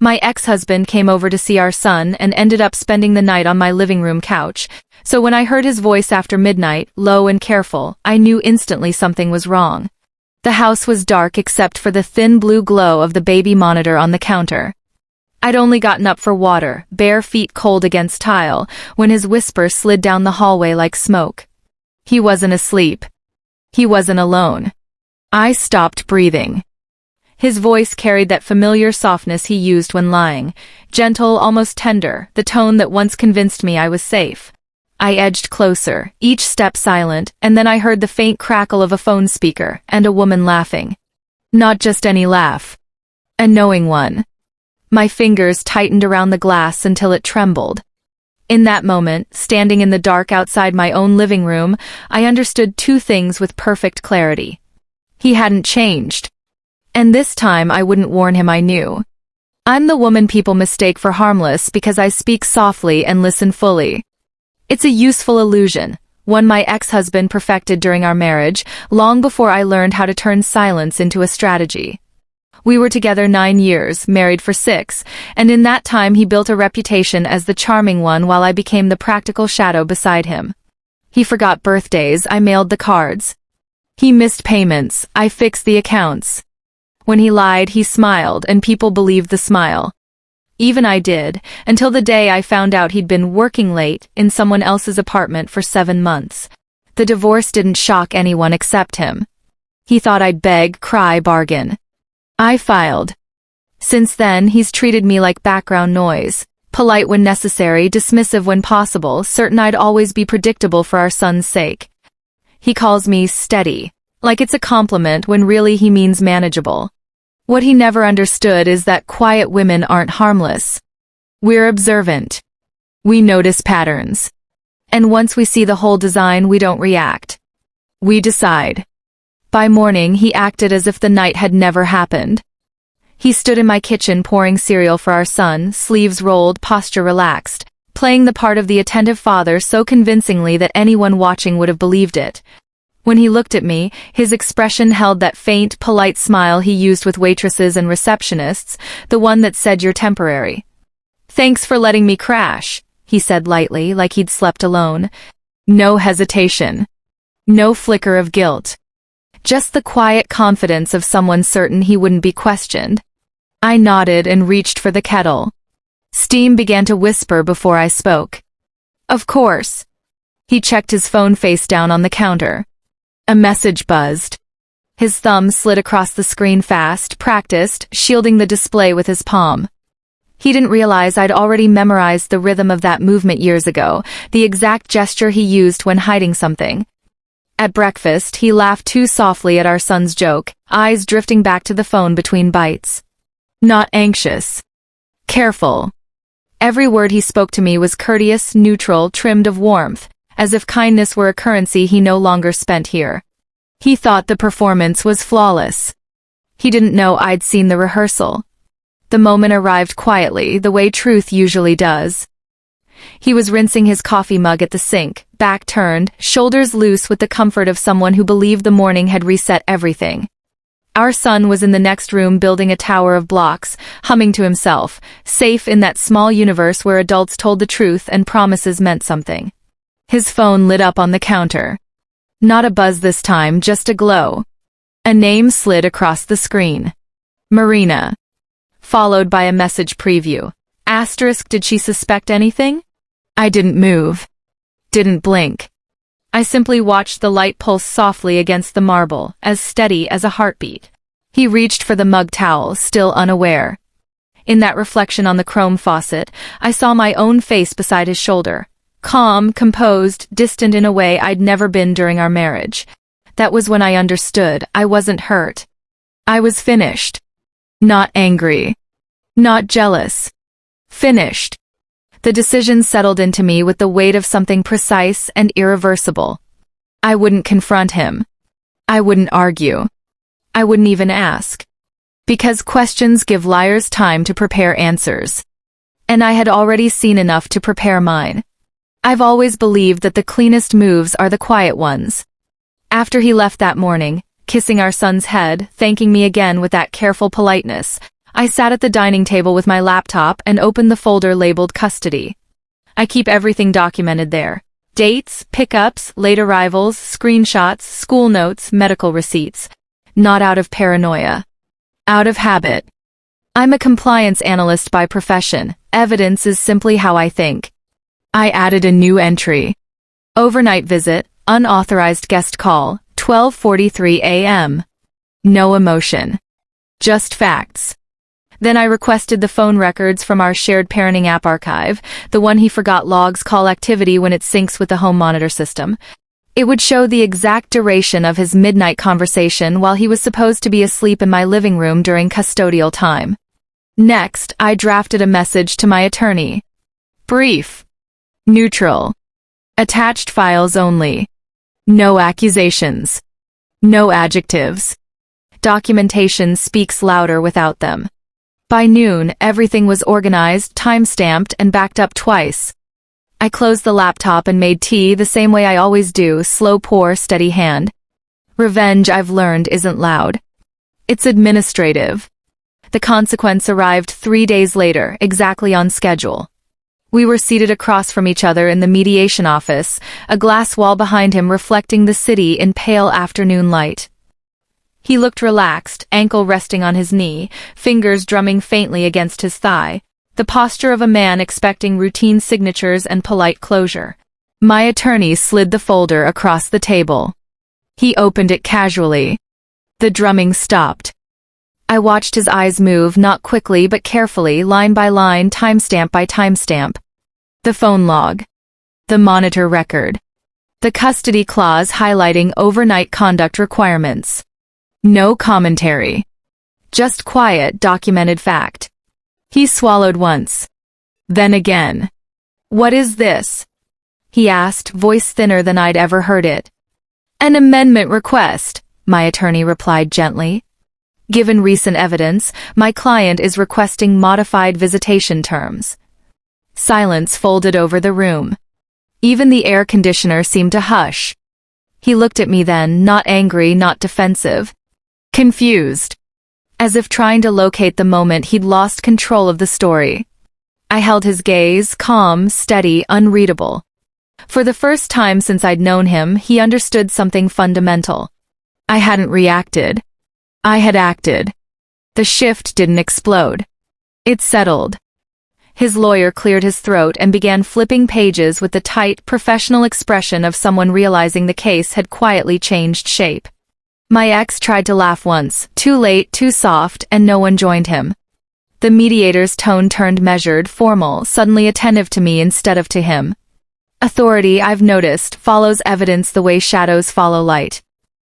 My ex-husband came over to see our son and ended up spending the night on my living room couch, so when I heard his voice after midnight, low and careful, I knew instantly something was wrong. The house was dark except for the thin blue glow of the baby monitor on the counter. I'd only gotten up for water, bare feet cold against tile, when his whisper slid down the hallway like smoke. He wasn't asleep. He wasn't alone. I stopped breathing. His voice carried that familiar softness he used when lying, gentle, almost tender, the tone that once convinced me I was safe. I edged closer, each step silent, and then I heard the faint crackle of a phone speaker, and a woman laughing. Not just any laugh. A knowing one. My fingers tightened around the glass until it trembled. In that moment, standing in the dark outside my own living room, I understood two things with perfect clarity. He hadn't changed. And this time I wouldn't warn him I knew. I'm the woman people mistake for harmless because I speak softly and listen fully. It's a useful illusion, one my ex-husband perfected during our marriage, long before I learned how to turn silence into a strategy. We were together 9 years, married for 6, and in that time he built a reputation as the charming one while I became the practical shadow beside him. He forgot birthdays, I mailed the cards. He missed payments, I fixed the accounts. When he lied, he smiled, and people believed the smile. Even I did, until the day I found out he'd been working late in someone else's apartment for 7 months. The divorce didn't shock anyone except him. He thought I'd beg, cry, bargain. I filed. Since then, he's treated me like background noise, polite when necessary, dismissive when possible, certain I'd always be predictable for our son's sake. He calls me steady, like it's a compliment when really he means manageable. What he never understood is that quiet women aren't harmless. We're observant. We notice patterns. And once we see the whole design, we don't react. We decide. By morning, he acted as if the night had never happened. He stood in my kitchen pouring cereal for our son, sleeves rolled, posture relaxed, playing the part of the attentive father so convincingly that anyone watching would have believed it. When he looked at me, his expression held that faint, polite smile he used with waitresses and receptionists, the one that said you're temporary. "Thanks for letting me crash," he said lightly, like he'd slept alone. No hesitation. No flicker of guilt. Just the quiet confidence of someone certain he wouldn't be questioned. I nodded and reached for the kettle. Steam began to whisper before I spoke. "Of course." He checked his phone face down on the counter. A message buzzed. His thumb slid across the screen fast, practiced, shielding the display with his palm. He didn't realize I'd already memorized the rhythm of that movement years ago, the exact gesture he used when hiding something. At breakfast, he laughed too softly at our son's joke, eyes drifting back to the phone between bites. Not anxious. Careful. Every word he spoke to me was courteous, neutral, trimmed of warmth, as if kindness were a currency he no longer spent here. He thought the performance was flawless. He didn't know I'd seen the rehearsal. The moment arrived quietly, the way truth usually does. He was rinsing his coffee mug at the sink, back turned, shoulders loose with the comfort of someone who believed the morning had reset everything. Our son was in the next room building a tower of blocks, humming to himself, safe in that small universe where adults told the truth and promises meant something. His phone lit up on the counter. Not a buzz this time, just a glow. A name slid across the screen. Marina. Followed by a message preview. Asterisk, did she suspect anything? I didn't move. Didn't blink. I simply watched the light pulse softly against the marble, as steady as a heartbeat. He reached for the mug towel, still unaware. In that reflection on the chrome faucet, I saw my own face beside his shoulder. Calm, composed, distant in a way I'd never been during our marriage. That was when I understood I wasn't hurt. I was finished. Not angry. Not jealous. Finished. The decision settled into me with the weight of something precise and irreversible. I wouldn't confront him. I wouldn't argue. I wouldn't even ask. Because questions give liars time to prepare answers. And I had already seen enough to prepare mine. I've always believed that the cleanest moves are the quiet ones. After he left that morning, kissing our son's head, thanking me again with that careful politeness, I sat at the dining table with my laptop and opened the folder labeled custody. I keep everything documented there. Dates, pickups, late arrivals, screenshots, school notes, medical receipts. Not out of paranoia. Out of habit. I'm a compliance analyst by profession. Evidence is simply how I think. I added a new entry. Overnight visit, unauthorized guest call, 12:43 a.m. No emotion. Just facts. Then I requested the phone records from our shared parenting app archive, the one he forgot logs call activity when it syncs with the home monitor system. It would show the exact duration of his midnight conversation while he was supposed to be asleep in my living room during custodial time. Next, I drafted a message to my attorney. Brief. Neutral. Attached files only. No accusations. No adjectives. Documentation speaks louder without them. By noon, everything was organized, time-stamped, and backed up twice. I closed the laptop and made tea the same way I always do, slow pour, steady hand. Revenge, I've learned, isn't loud. It's administrative. The consequence arrived 3 days later, exactly on schedule. We were seated across from each other in the mediation office, a glass wall behind him reflecting the city in pale afternoon light. He looked relaxed, ankle resting on his knee, fingers drumming faintly against his thigh, the posture of a man expecting routine signatures and polite closure. My attorney slid the folder across the table. He opened it casually. The drumming stopped. I watched his eyes move, not quickly but carefully, line by line, timestamp by timestamp. The phone log. The monitor record. The custody clause highlighting overnight conduct requirements. No commentary. Just quiet, documented fact. He swallowed once. Then again. What is this? He asked, voice thinner than I'd ever heard it. An amendment request, my attorney replied gently. Given recent evidence, my client is requesting modified visitation terms. Silence folded over the room. Even the air conditioner seemed to hush. He looked at me then, not angry, not defensive. Confused. As if trying to locate the moment he'd lost control of the story. I held his gaze, calm, steady, unreadable. For the first time since I'd known him, he understood something fundamental. I hadn't reacted. I had acted. The shift didn't explode. It settled. His lawyer cleared his throat and began flipping pages with the tight, professional expression of someone realizing the case had quietly changed shape. My ex tried to laugh once, too late, too soft, and no one joined him. The mediator's tone turned measured, formal, suddenly attentive to me instead of to him. Authority, I've noticed, follows evidence the way shadows follow light.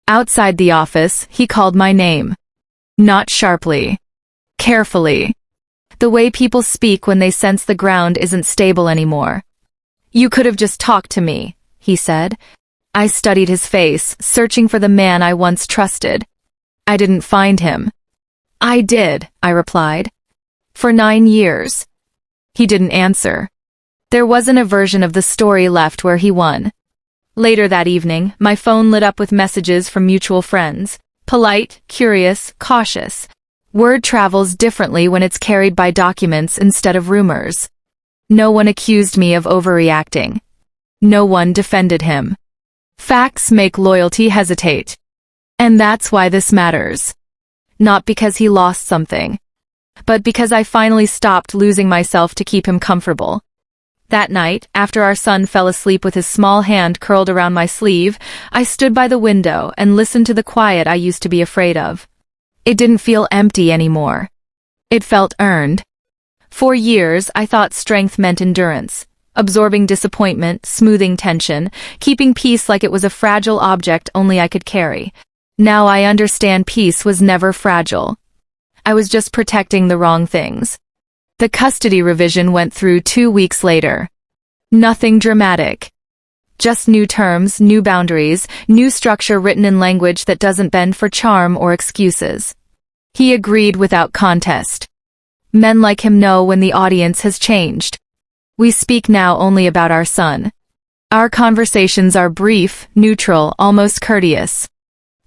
Outside the office, he called my name. Not sharply. Carefully. The way people speak when they sense the ground isn't stable anymore. You could have just talked to me, he said. I studied his face, searching for the man I once trusted. I didn't find him. I did, I replied. For 9 years. He didn't answer. There wasn't a version of the story left where he won. Later that evening, my phone lit up with messages from mutual friends. Polite, curious, cautious. Word travels differently when it's carried by documents instead of rumors. No one accused me of overreacting. No one defended him. Facts make loyalty hesitate. And that's why this matters. Not because he lost something, but because I finally stopped losing myself to keep him comfortable. That night, after our son fell asleep with his small hand curled around my sleeve, I stood by the window and listened to the quiet I used to be afraid of. It didn't feel empty anymore. It felt earned. For years, I thought strength meant endurance. Absorbing disappointment, smoothing tension, keeping peace like it was a fragile object only I could carry. Now I understand peace was never fragile. I was just protecting the wrong things. The custody revision went through 2 weeks later. Nothing dramatic. Just new terms, new boundaries, new structure written in language that doesn't bend for charm or excuses. He agreed without contest. Men like him know when the audience has changed. We speak now only about our son. Our conversations are brief, neutral, almost courteous.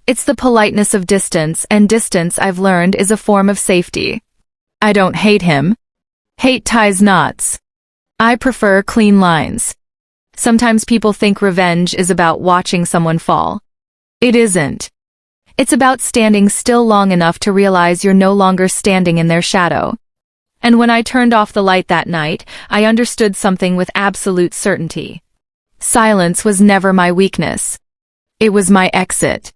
It's the politeness of distance, and distance, I've learned, is a form of safety. I don't hate him. Hate ties knots. I prefer clean lines. Sometimes people think revenge is about watching someone fall. It isn't. It's about standing still long enough to realize you're no longer standing in their shadow. And when I turned off the light that night, I understood something with absolute certainty. Silence was never my weakness. It was my exit.